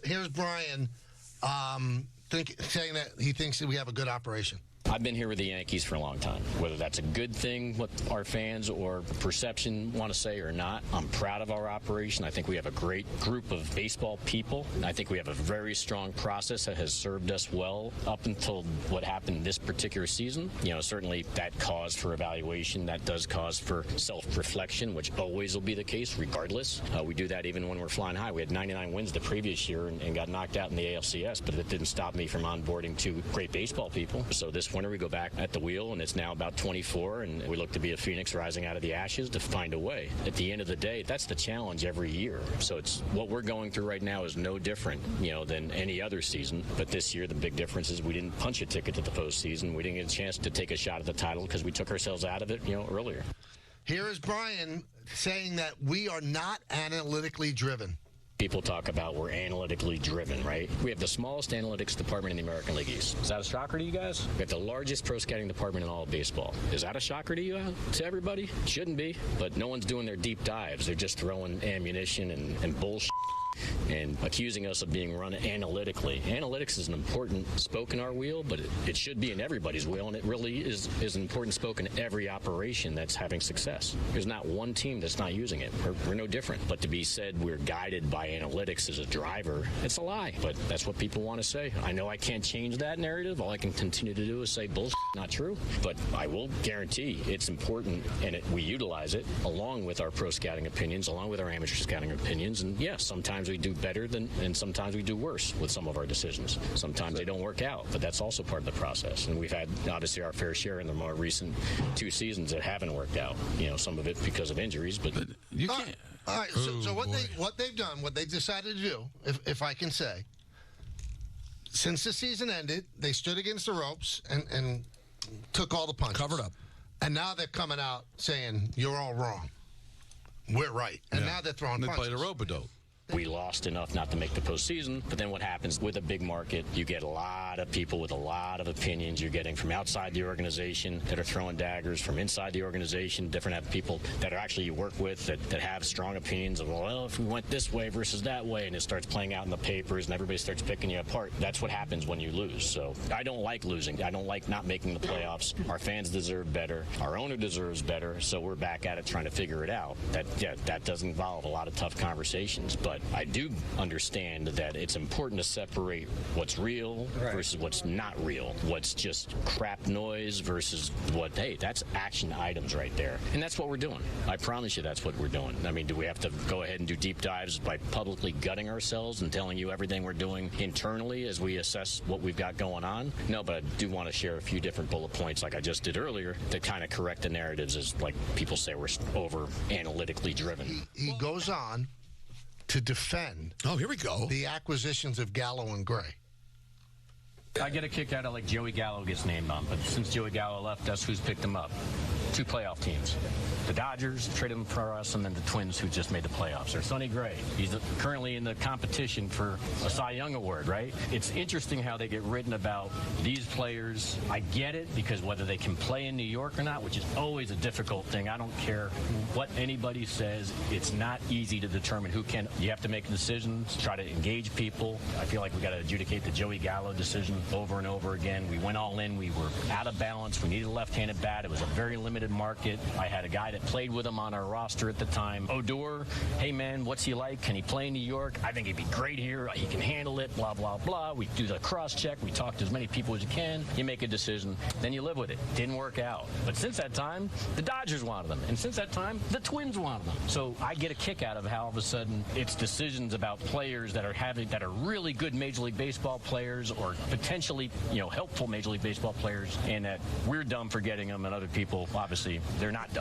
Here's Brian saying that he thinks that we have a good operation. I've been here with the Yankees for a long time. Whether that's a good thing, what our fans or perception want to say or not, I'm proud of our operation. I think we have a great group of baseball people. I think we have a very strong process that has served us well up until what happened this particular season. Certainly that cause for evaluation, that does cause for self-reflection, which always will be the case regardless. We do that even when we're flying high. We had 99 wins the previous year and got knocked out in the ALCS, but it didn't stop me from onboarding two great baseball people. So this winter we go back at the wheel, and it's now about 24, and we look to be a phoenix rising out of the ashes to find a way. At the end of the day, that's the challenge every year. So it's what we're going through right now is no different, than any other season. But this year, the big difference is we didn't punch a ticket to the postseason. We didn't get a chance to take a shot at the title because we took ourselves out of it, earlier. Here is Brian saying that we are not analytically driven. People talk about we're analytically driven, right? We have the smallest analytics department in the American League East. Is that a shocker to you guys? We have the largest pro scouting department in all of baseball. Is that a shocker to you, to everybody? Shouldn't be, but no one's doing their deep dives. They're just throwing ammunition and bullshit and accusing us of being run analytically. Analytics is an important spoke in our wheel, but it should be in everybody's wheel, and it really is an important spoke in every operation that's having success. There's not one team that's not using it. We're no different. But to be said we're guided by analytics as a driver, it's a lie. But that's what people want to say. I know I can't change that narrative. All I can continue to do is say bullshit, not true. But I will guarantee it's important, and we utilize it along with our pro scouting opinions, along with our amateur scouting opinions. And yes, sometimes we do better and sometimes we do worse with some of our decisions. Sometimes they don't work out, but that's also part of the process. And we've had obviously our fair share in the more recent 2 seasons that haven't worked out. Some of it because of injuries, but you can't. All right. So what they've done, what they've decided to do, if I can say, since the season ended, they stood against the ropes and took all the punches, covered up, and now they're coming out saying you're all wrong. We're right, and now they're throwing punches. They played a rope-a-dope. We lost enough not to make the postseason, but then what happens with a big market, you get a lot of people with a lot of opinions. You're getting from outside the organization that are throwing daggers, from inside the organization, different people that are actually you work with that have strong opinions of, well, if we went this way versus that way, and it starts playing out in the papers and everybody starts picking you apart. That's what happens when you lose. So I don't like losing. I don't like not making the playoffs. Our fans deserve better. Our owner deserves better. So we're back at it trying to figure it out. That does involve a lot of tough conversations, but I do understand that it's important to separate what's real versus what's not real, what's just crap noise versus that's action items right there. And that's what we're doing. I promise you that's what we're doing. I mean, do we have to go ahead and do deep dives by publicly gutting ourselves and telling you everything we're doing internally as we assess what we've got going on? No, but I do want to share a few different bullet points like I just did earlier to kind of correct the narratives as like people say we're over analytically driven. He goes on to defend here we go. The acquisitions of Gallo and Gray. I get a kick out of like Joey Gallo gets named on, but since Joey Gallo left us, who's picked him up? 2 playoff teams. The Dodgers traded him for us, and then the Twins, who just made the playoffs. Or Sonny Gray. He's currently in the competition for a Cy Young Award, right? It's interesting how they get written about these players. I get it, because whether they can play in New York or not, which is always a difficult thing. I don't care what anybody says. It's not easy to determine who can. You have to make decisions, try to engage people. I feel like we got to adjudicate the Joey Gallo decision over and over again. We went all in. We were out of balance. We needed a left-handed bat. It was a very limited market. I had a guy that played with him on our roster at the time. Odor, hey man, what's he like? Can he play in New York? I think he'd be great here. He can handle it, blah, blah, blah. We do the cross-check. We talk to as many people as you can. You make a decision. Then you live with it. Didn't work out. But since that time, the Dodgers wanted them. And since that time, the Twins wanted them. So I get a kick out of how all of a sudden it's decisions about players that are really good Major League Baseball players or potentially, helpful Major League Baseball players, and that we're dumb for getting them, and other people, obviously, they're not dumb.